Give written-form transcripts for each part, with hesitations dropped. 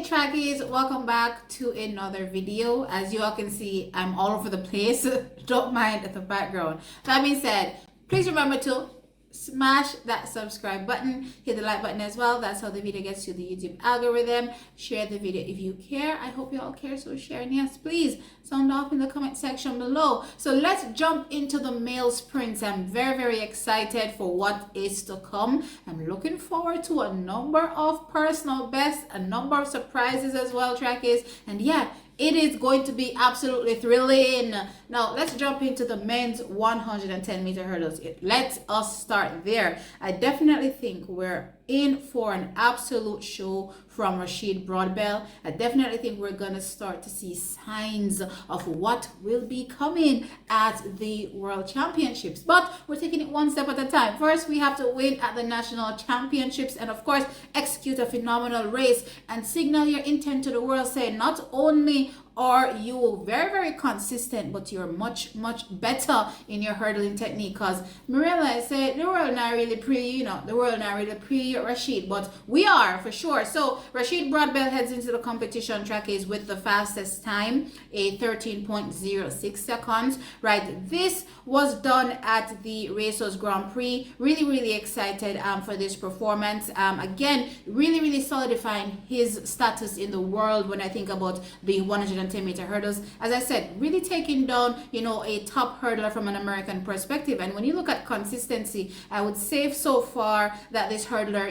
trackies, welcome back to another video. As you all can see, I'm all over the place. Don't mind the background. That being said, please remember to smash that subscribe button, hit the like button as well. That's how the video gets to the YouTube algorithm. Share the video if you care. I hope you all care, so share. And yes, please sound off in the comment section below. So let's jump into the male sprints. I'm very excited for what is to come. I'm looking forward to a number of personal bests, a number of surprises as well, trackies. And yeah, it is going to be absolutely thrilling. Now, let's jump into the men's 110-meter hurdles. Let us start there. I definitely think we're in for an absolute show from Rashid Broadbell. I definitely think we're going to start to see signs of what will be coming at the World Championships. But we're taking it one step at a time. First, we have to win at the National Championships and, of course, execute a phenomenal race and signal your intent to the world, saying not only are you very consistent, but you're much better in your hurdling technique. Because Marilla said the world not really pre, the world not really pre Rashid, but we are for sure. So Rashid Broadbell heads into the competition, trackies, with the fastest time, a 13.06 seconds. Right, this was done at the Racers Grand Prix. Really excited for this performance. Again, really solidifying his status in the world when I think about the 110-meter hurdles. As I said, really taking down, a top hurdler from an American perspective. And when you look at consistency, I would say so far that this hurdler,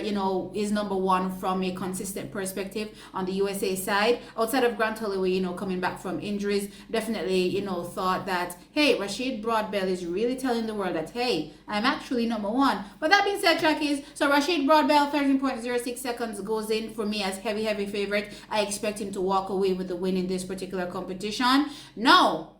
is number one from a consistent perspective on the USA side. Outside of Grant Holloway, coming back from injuries, definitely, thought that, hey, Rashid Broadbell is really telling the world that, hey, I'm actually number one. But that being said, trackies, so Rashid Broadbell, 13.06 seconds goes in for me as heavy favorite. I expect him to walk away with the win in this particular competition. Now,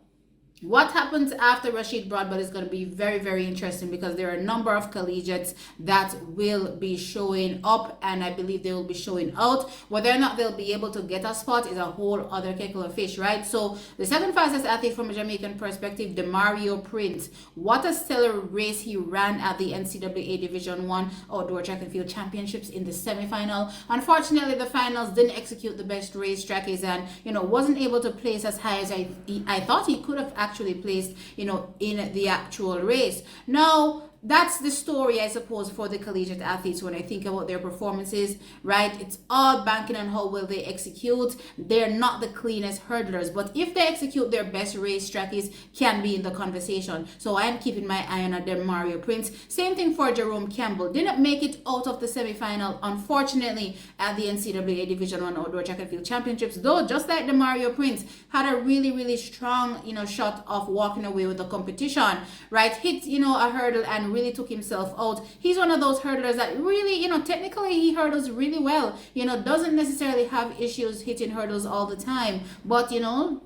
what happens after Rashid Broadbell is going to be very interesting, because there are a number of collegiates that will be showing up, and I believe they will be showing out. Whether or not they'll be able to get a spot is a whole other kettle of fish, right? So the second fastest athlete from a Jamaican perspective, Demario Prince. What a stellar race he ran at the NCAA Division I Outdoor Track and Field Championships in the semifinal. Unfortunately, the finals didn't execute the best race, trackies, and wasn't able to place as high as I thought he could have actually placed, in the actual race. Now, that's the story, I suppose, for the collegiate athletes when I think about their performances, right? It's all banking on how well they execute. They're not the cleanest hurdlers, but if they execute their best race, trackies can be in the conversation. So I'm keeping my eye on Demario Prince. Same thing for Jerome Campbell. Didn't make it out of the semifinal, unfortunately, at the NCAA Division I Outdoor Track and Field Championships, though just like Demario Prince had a really strong, shot of walking away with the competition, right? Hit, a hurdle and really took himself out. He's one of those hurdlers that really, technically he hurdles really well, doesn't necessarily have issues hitting hurdles all the time, but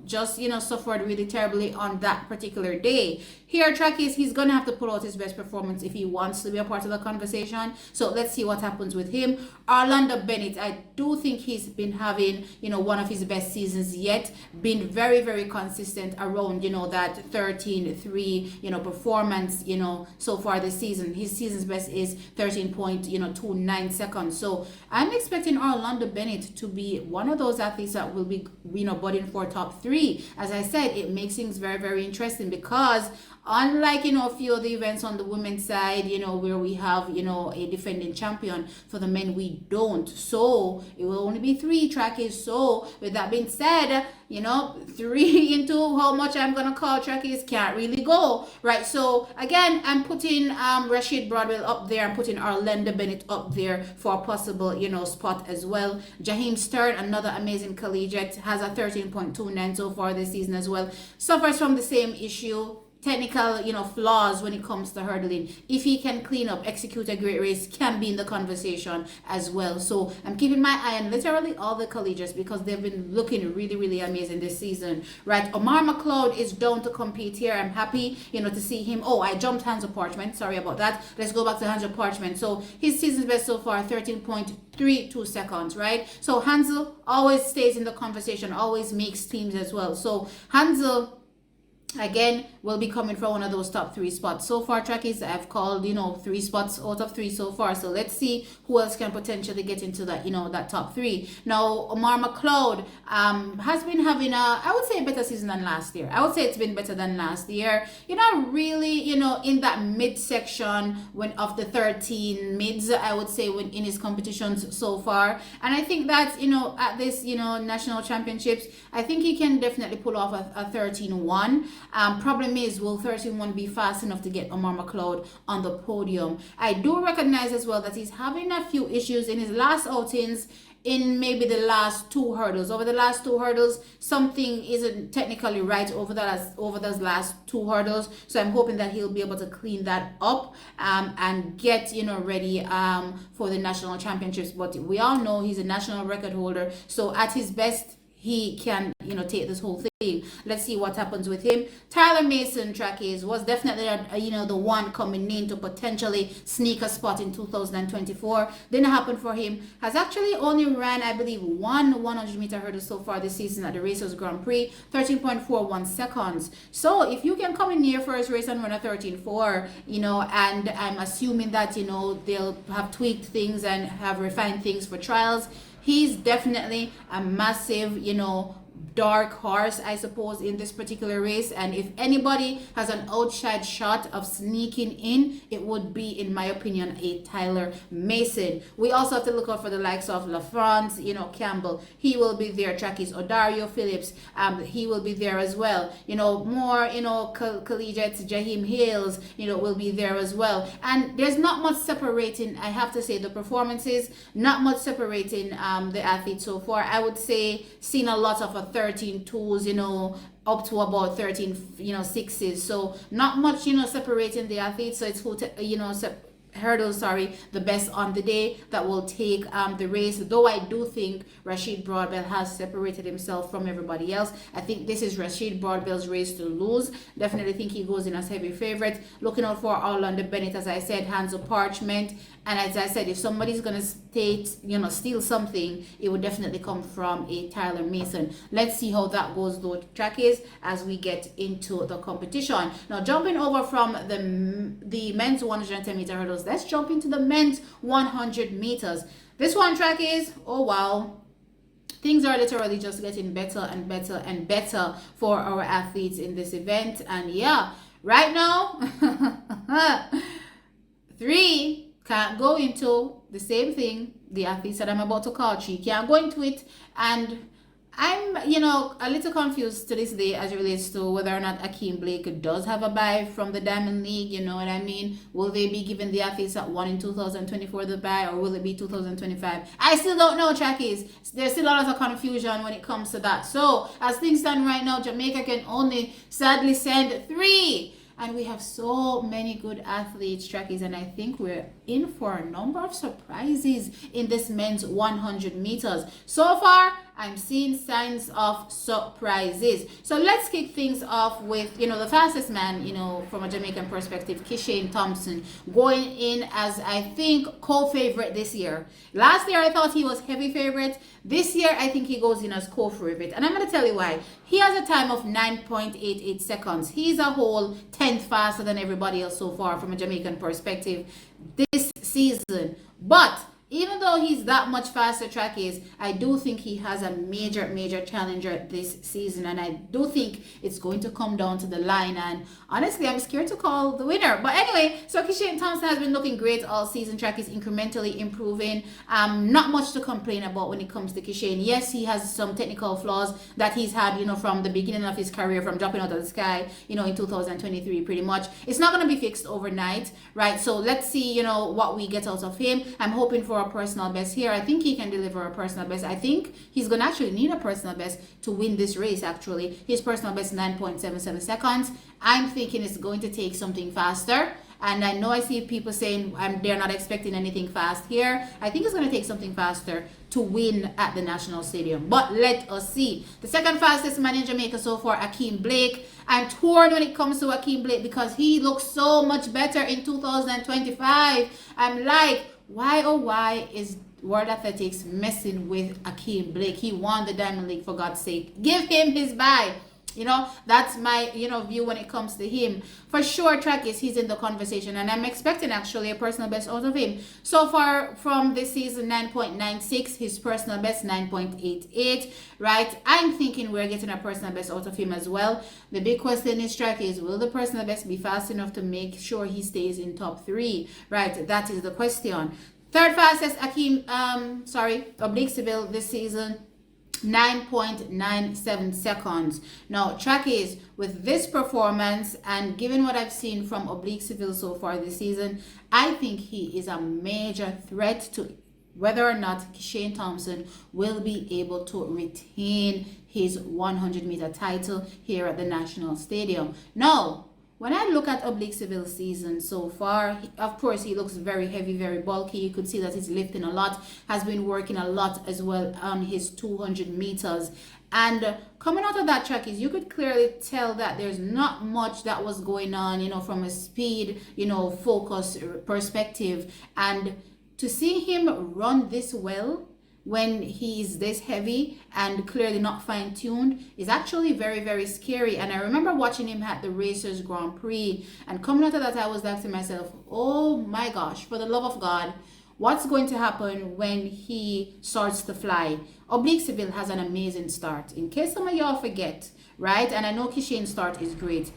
just suffered really terribly on that particular day. Here, trackies, he's gonna have to put out his best performance if he wants to be a part of the conversation. So let's see what happens with him. Orlando Bennett, I do think he's been having, one of his best seasons yet. Been very consistent around, that 13.3, performance, so far this season. His season's best is 13.29 seconds. So I'm expecting Orlando Bennett to be one of those athletes that will be, budding for top 3. As I said, it makes things very interesting, because unlike a few of the events on the women's side, where we have a defending champion, for the men we don't. So it will only be 3 trackies. So with that being said, 3 into how much I'm gonna call trackies can't really go, right? So again, I'm putting Rashid Broadbell up there. I'm putting Orlando Bennett up there for a possible spot as well. Jaheim Stern, another amazing collegiate, has a 13.29 so far this season as well. Suffers from the same issue, technical flaws when it comes to hurdling. If he can clean up, execute a great race, can be in the conversation as well. So I'm keeping my eye on literally all the collegiates, because they've been looking really amazing this season, right? Omar McLeod is down to compete here. I'm happy to see him. Oh, I jumped Hansel Parchment, sorry about that. Let's go back to Hansel Parchment. So his season's best so far, 13.32 seconds, right? So Hansel always stays in the conversation, always makes teams as well. So Hansel again, will be coming from one of those top 3 spots. So far, trackies, I've called, 3 spots out of 3 so far. So let's see who else can potentially get into that, that top 3. Now, Omar McLeod has been having I would say, a better season than last year. I would say it's been better than last year. Really, in that mid section of the 13 mids, I would say, when in his competitions so far. And I think that, at this, national championships, I think he can definitely pull off a 13-1. Problem is, will 13-1 be fast enough to get Omar McLeod on the podium? I do recognize as well that he's having a few issues in his last outings, in maybe the last 2 hurdles. Over the last 2 hurdles, something isn't technically right over those last 2 hurdles. So I'm hoping that he'll be able to clean that up and get ready for the national championships. But we all know he's a national record holder, so at his best, he can take this whole thing. Let's see what happens with him. Tyler Mason, trackies, was definitely the one coming in to potentially sneak a spot in 2024. Didn't happen for him. Has actually only ran, I believe, one 100-meter hurdle so far this season at the Racers Grand Prix, 13.41 seconds. So if you can come in your first race and run a 13.4, and I'm assuming that they'll have tweaked things and have refined things for trials, he's definitely a massive, dark horse, I suppose, in this particular race. And if anybody has an outside shot of sneaking in, it would be, in my opinion, a Tyler Mason. We also have to look out for the likes of LaFrance, Campbell. He will be there. Trackies, Odario Phillips, he will be there as well. More, collegiates, Jaheim Hales, will be there as well. And there's not much separating, I have to say, the performances, not much separating the athletes so far. I would say seen a lot of 13.2s, up to about 13.6s. So not much, separating the athletes. So it's who, hurdles, the best on the day that will take the race. Though I do think Rashid Broadbell has separated himself from everybody else. I think this is Rashid Broadbell's race to lose. Definitely think he goes in as heavy favorite. Looking out for Orlando Bennett, as I said, hands of parchment. And as I said, if somebody's gonna steal something, it would definitely come from a Tyler Mason. Let's see how that goes though, trackies, as we get into the competition. Now, jumping over from the men's 110-meter hurdles, let's jump into the men's 100 meters. This one, trackies, oh wow, things are literally just getting better and better and better for our athletes in this event. And yeah, right now, 3 can't go into the same thing. The athletes that I'm about to call, 3 can't go into it. And I'm, a little confused to this day as it relates to whether or not Akeem Blake does have a bye from the Diamond League, you know what I mean? Will they be giving the athletes that won in 2024 the bye, or will it be 2025? I still don't know, trackies. There's still a lot of confusion when it comes to that. So, as things stand right now, Jamaica can only sadly send 3. And we have so many good athletes, trackies, and I think we're in for a number of surprises in this men's 100 meters. So far, I'm seeing signs of surprises. So let's kick things off with, the fastest man, from a Jamaican perspective, Kishane Thompson, going in as, I think, co-favorite this year. Last year, I thought he was heavy favorite. This year, I think he goes in as co-favorite. And I'm going to tell you why. He has a time of 9.88 seconds. He's a whole 10th faster than everybody else so far from a Jamaican perspective this season. But even though he's that much faster, trackies, I do think he has a major challenger this season, and I do think it's going to come down to the line. And honestly, I'm scared to call the winner. But anyway, so Kishane Thompson has been looking great all season. Trackies incrementally improving. Not much to complain about when it comes to Kishane. Yes, he has some technical flaws that he's had, from the beginning of his career, from dropping out of the sky, in 2023, pretty much. It's not going to be fixed overnight, right? So let's see, what we get out of him. I'm hoping for a personal best here. I think he can deliver a personal best. I think he's going to actually need a personal best to win this race, actually. His personal best, 9.77 seconds. I'm thinking it's going to take something faster. And I know I see people saying they're not expecting anything fast here. I think it's going to take something faster to win at the National Stadium. But let us see. The second fastest man in Jamaica so far, Akeem Blake. I'm torn when it comes to Akeem Blake because he looks so much better in 2025. I'm like, why oh why is World Athletics messing with Akeem Blake? He won the Diamond League, for God's sake. Give him his bye. That's my view when it comes to him. For sure, track is he's in the conversation, and I'm expecting actually a personal best out of him. So far from this season, 9.96, his personal best 9.88, right? I'm thinking we're getting a personal best out of him as well. The big question is, track is, will the personal best be fast enough to make sure he stays in top 3, right? That is the question. Third fastest Akeem, Oblique Seville this season, 9.97 seconds. Now, track is, with this performance and given what I've seen from Oblique Seville so far this season, I think he is a major threat to whether or not Kishane Thompson will be able to retain his 100-meter title here at the National Stadium. Now, when I look at Oblique Seville season so far, of course, he looks very heavy, very bulky. You could see that he's lifting a lot, has been working a lot as well on his 200 meters. And coming out of that track is, you could clearly tell that there's not much that was going on, from a speed, focus perspective. And to see him run this well when he's this heavy and clearly not fine-tuned is actually very, very scary. And I remember watching him at the Racers Grand Prix, and coming out of that, I was asking myself, oh my gosh, for the love of God, what's going to happen when he starts to fly? Oblique Seville has an amazing start. In case some of y'all forget, right? And I know Kishane's start is great.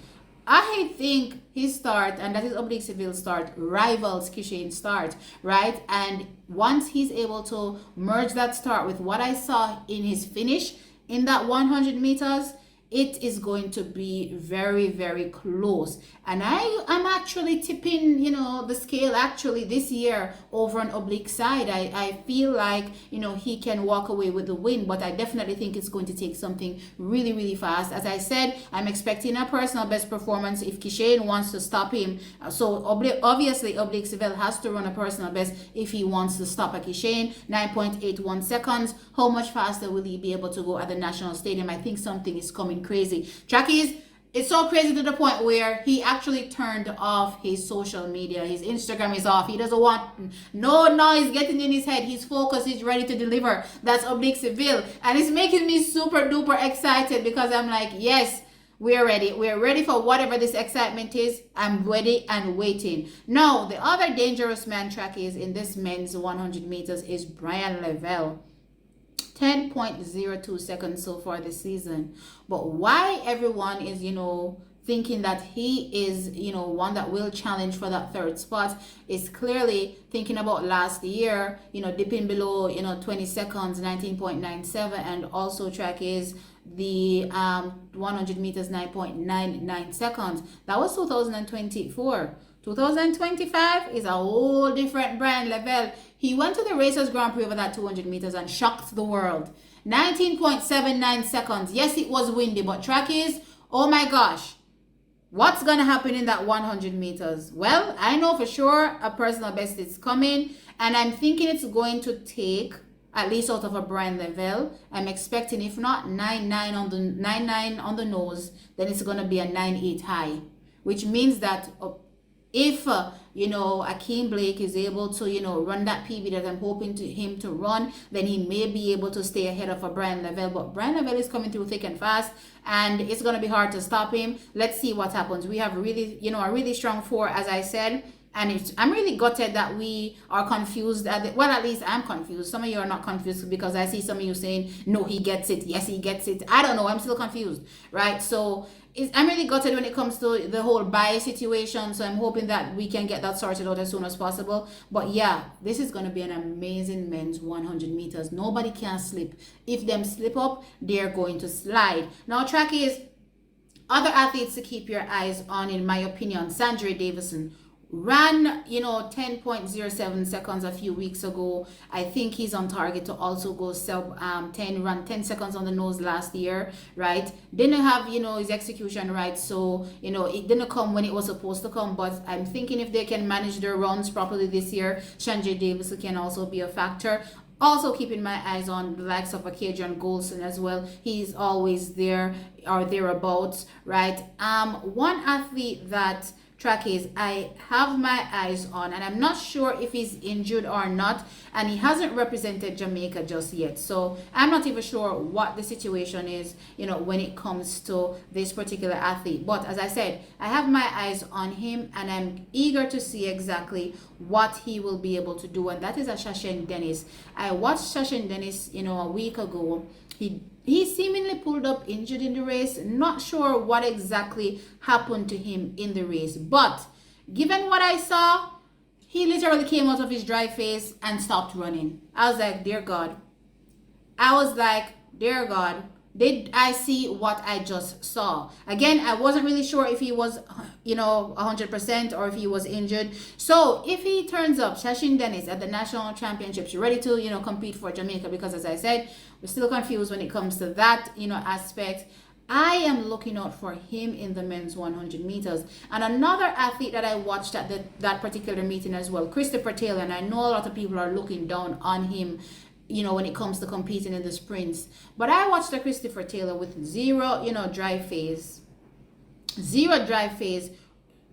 I think his start, and that is Oblique Seville's start, rivals Kishane's start, right? And once he's able to merge that start with what I saw in his finish in that 100 meters, it is going to be very, very close. And I am actually tipping, the scale actually this year over on Oblique side. I feel like, he can walk away with the win, but I definitely think it's going to take something really, really fast. As I said, I'm expecting a personal best performance if Kishane wants to stop him. So obviously, Oblique Seville has to run a personal best if he wants to stop a Kishane. 9.81 seconds. How much faster will he be able to go at the National Stadium? I think something is coming crazy. Trackies, it's so crazy to the point where he actually turned off his social media. His Instagram is off. He doesn't want no noise getting in his head. He's focused. He's ready to deliver. That's Oblique Seville. And it's making me super duper excited because I'm like, yes, we're ready. We're ready for whatever this excitement is. I'm ready and waiting. Now, the other dangerous man, trackies, in this men's 100 meters is Bryan Lavelle. 10.02 seconds so far this season. But why everyone is, thinking that he is, one that will challenge for that third spot is clearly thinking about last year, dipping below, 20 seconds, 19.97, and also track is the 100 meters, 9.99 seconds. That was 2024. 2025 is a whole different Bryan Lavelle. He went to the Racers Grand Prix over that 200 meters and shocked the world. 19.79 seconds. Yes, it was windy, but track is, oh my gosh, what's going to happen in that 100 meters? Well, I know for sure a personal best is coming, and I'm thinking it's going to take, at least out of a Bryan Lavelle, I'm expecting, if not 9.9 on the nose, then it's going to be a 9.8 high, which means that if Akeem Blake is able to run that PB that I'm hoping him to run, then he may be able to stay ahead of a Bryan Lavelle. But Bryan Lavelle is coming through thick and fast, and it's going to be hard to stop him. Let's see what happens. We have really a really strong 4, as I said. And I'm really gutted that we are confused. At least I'm confused. Some of you are not confused because I see some of you saying, no, he gets it. Yes, he gets it. I don't know. I'm still confused, right? So I'm really gutted when it comes to the whole buy situation. So I'm hoping that we can get that sorted out as soon as possible. But yeah, this is going to be an amazing men's 100 meters. Nobody can slip. If them slip up, they're going to slide. Now, track is other athletes to keep your eyes on, in my opinion. Sandra Davison ran 10.07 seconds a few weeks ago. I think he's on target to also go sub 10, run 10 seconds on the nose last year, right? Didn't have his execution right, so it didn't come when it was supposed to come. But I'm thinking if they can manage their runs properly this year, Sandra Davison can also be a factor. Also keeping my eyes on the likes of Adrian Golson as well. He's always there or thereabouts, right? One athlete that track is, I have my eyes on, and I'm not sure if he's injured or not, and he hasn't represented Jamaica just yet. So I'm not even sure what the situation is, when it comes to this particular athlete. But as I said, I have my eyes on him, and I'm eager to see exactly what he will be able to do, and that is a Kishane Dennis. I watched Kishane Dennis, a week ago. He seemingly pulled up injured in the race. Not sure what exactly happened to him in the race, but given what I saw, he literally came out of his dry phase and stopped running. I was like, dear God. Did I see what I just saw? Again, I wasn't really sure if he was, 100% or if he was injured. So if he turns up, Kishane Dennis, at the national championships, ready to, compete for Jamaica, because as I said, we're still confused when it comes to that, aspect. I am looking out for him in the men's 100 meters. And another athlete that I watched at that particular meeting as well, Christopher Taylor, and I know a lot of people are looking down on him, when it comes to competing in the sprints. But I watched the Christopher Taylor with zero dry phase,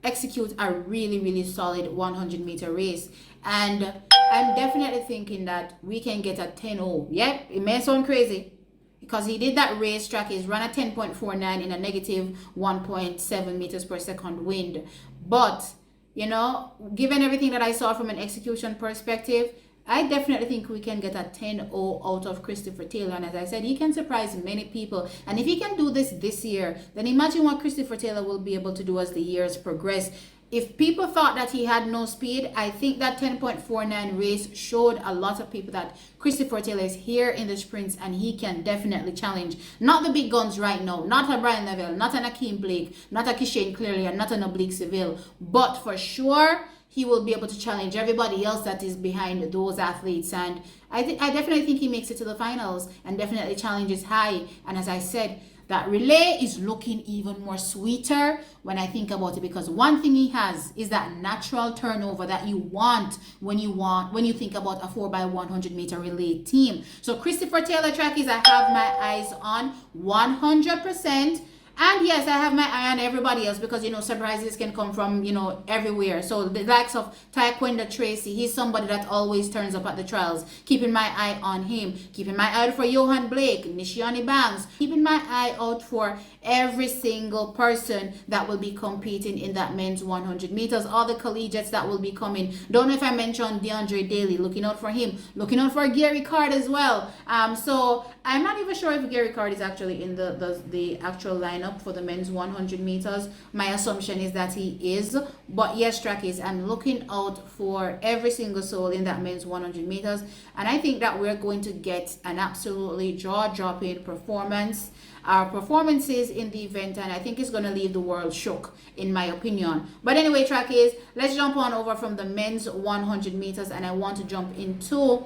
execute a really, really solid 100-meter race. And I'm definitely thinking that we can get a 10-0. Yep, it may sound crazy, because he did that race track. He's run a 10.49 in a negative 1.7 meters per second wind. But, given everything that I saw from an execution perspective, I definitely think we can get a 10-0 out of Christopher Taylor. And as I said, he can surprise many people. And if he can do this year, then imagine what Christopher Taylor will be able to do as the years progress. If people thought that he had no speed, I think that 10.49 race showed a lot of people that Christopher Taylor is here in the sprints, and he can definitely challenge not the big guns right now, not a Bryan, not an Akeem Blake, not a Kishane clearly, and not an Oblique Seville, but for sure he will be able to challenge everybody else that is behind those athletes. And I definitely think he makes it to the finals and definitely challenges high. And as I said, that relay is looking even more sweeter when I think about it, because one thing he has is that natural turnover that you want when you think about a 4x100 meter relay team. So Christopher Taylor trackies, I have my eyes on 100%. And yes, I have my eye on everybody else, because, surprises can come from, everywhere. So the likes of Taekwondo Tracy, he's somebody that always turns up at the trials. Keeping my eye on him. Keeping my eye out for Johan Blake, Nishiani Banks. Keeping my eye out for every single person that will be competing in that men's 100 meters. All the collegiates that will be coming. Don't know if I mentioned DeAndre Daly. Looking out for him. Looking out for Gary Card as well. So I'm not even sure if Gary Card is actually in the actual lineup for the men's 100 meters. My assumption is that he is. But yes, trackies, I'm looking out for every single soul in that men's 100 meters. And I think that we're going to get an absolutely jaw-dropping performance. Our performances in the event, and I think it's going to leave the world shook, in my opinion. But anyway, trackies, let's jump on over from the men's 100 meters, and I want to jump into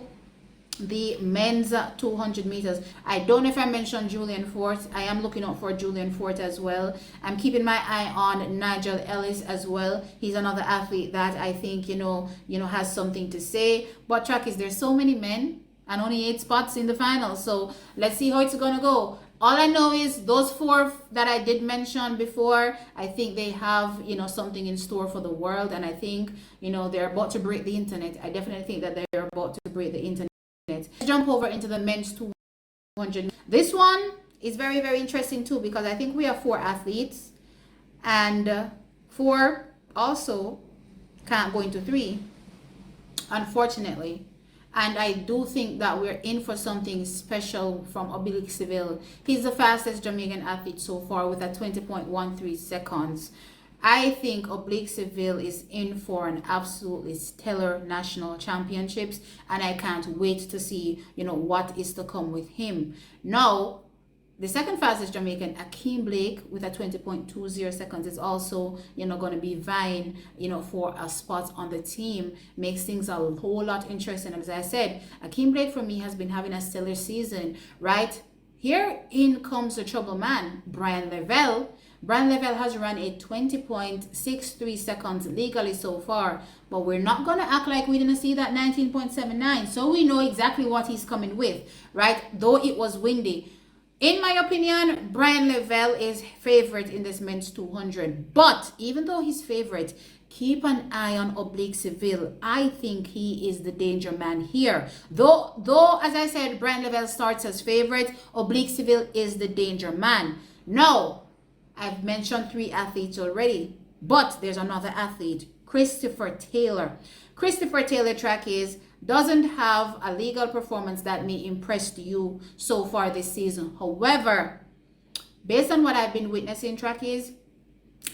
the men's 200 meters. I don't know if I mentioned Julian Fort. I am looking out for Julian Fort as well. I'm keeping my eye on Nigel Ellis as well. He's another athlete that I think has something to say. But trackies, there's so many men and only 8 spots in the final, so let's see how it's gonna go. All I know is those 4 that I did mention before, I think they have, something in store for the world. And I think, they're about to break the internet. I definitely think that they're about to break the internet. Let's jump over into the men's 200. This one is very, very interesting too, because I think we have 4 athletes, and 4 also can't go into 3, unfortunately. And I do think that we're in for something special from Oblique Seville. He's the fastest Jamaican athlete so far with a 20.13 seconds. I think Oblique Seville is in for an absolutely stellar national championships, and I can't wait to see, what is to come with him. Now, the second fastest Jamaican, Akeem Blake, with a 20.20 seconds, is also, going to be vying, for a spot on the team. Makes things a whole lot interesting. And as I said, Akeem Blake for me has been having a stellar season, right? Here in comes the trouble man, Bryan Lavelle. Bryan Lavelle has run a 20.63 seconds legally so far, but we're not going to act like we didn't see that 19.79. So we know exactly what he's coming with, right? Though it was windy. In my opinion, Bryan Lavelle is favorite in this men's 200. But even though he's favorite, keep an eye on Oblique Seville. I think he is the danger man here. Though as I said, Bryan Lavelle starts as favorite, Oblique Seville is the danger man. Now, I've mentioned 3 athletes already, but there's another athlete, Christopher Taylor. Christopher Taylor, track is, doesn't have a legal performance that may impress you so far this season. However, based on what I've been witnessing, track is,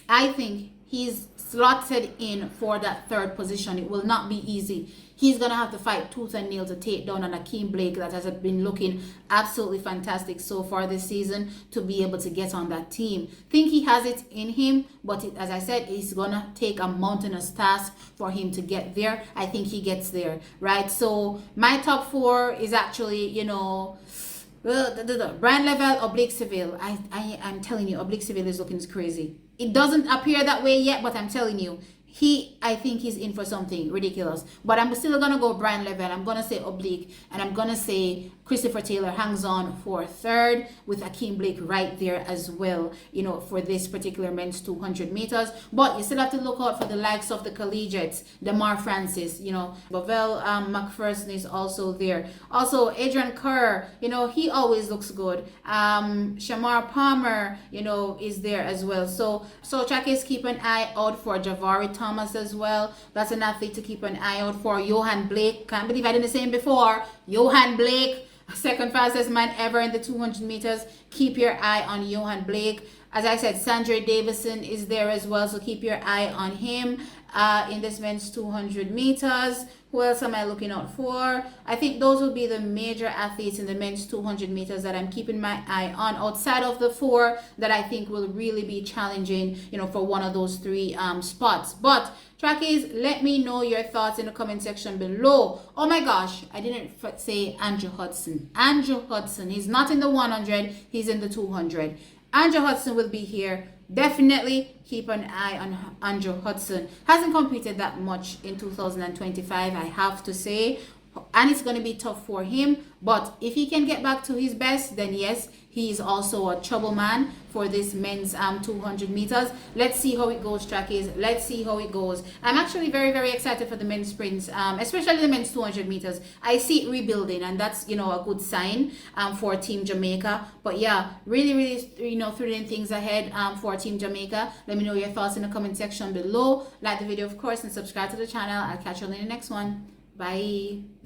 I think he's slotted in for that 3rd position. It will not be easy. He's going to have to fight tooth and nail to take down an Akeem Blake that has been looking absolutely fantastic so far this season to be able to get on that team. Think he has it in him, but as I said, it's going to take a mountainous task for him to get there. I think he gets there, right? So my top 4 is actually, you know, Bryan Lavelle, Oblique Seville. I'm telling you, Oblique Seville is looking crazy. It doesn't appear that way yet, but I'm telling you, I think he's in for something ridiculous. But I'm still gonna go Bryan Lavelle. I'm gonna say Oblique, and I'm gonna say Christopher Taylor hangs on for 3rd with Akeem Blake right there as well, you know, for this particular men's 200 meters. But you still have to look out for the likes of the collegiates, Demar Francis, you know, Bovell McPherson is also there. Also, Adrian Kerr, you know, he always looks good. Shamar Palmer, you know, is there as well. So Chakis, keep an eye out for Javari Thomas as well. That's an athlete to keep an eye out for. Johan Blake, can't believe I didn't say him before. Johan Blake, 2nd fastest man ever in the 200 meters. Keep your eye on Johan Blake. As I said, Sandra Davison is there as well, so keep your eye on him in this men's 200 meters. Who else am I looking out for? I think those will be the major athletes in the men's 200 meters that I'm keeping my eye on, outside of the 4 that I think will really be challenging, you know, for one of those 3 spots. But trackies, let me know your thoughts in the comment section below. Oh my gosh, I didn't say Andrew Hudson. Andrew Hudson, he's not in the 100, he's in the 200. Andrew Hudson will be here. Definitely keep an eye on Andrew Hudson. Hasn't competed that much in 2025, I have to say. And it's going to be tough for him. But if he can get back to his best, then yes, he is also a trouble man for this men's 200 meters. Let's see how it goes, trackies. Let's see how it goes. I'm actually very, very excited for the men's sprints, especially the men's 200 meters. I see it rebuilding, and that's, you know, a good sign for Team Jamaica. But yeah, really, really, you know, thrilling things ahead for Team Jamaica. Let me know your thoughts in the comment section below. Like the video, of course, and subscribe to the channel. I'll catch you in the next one. Bye.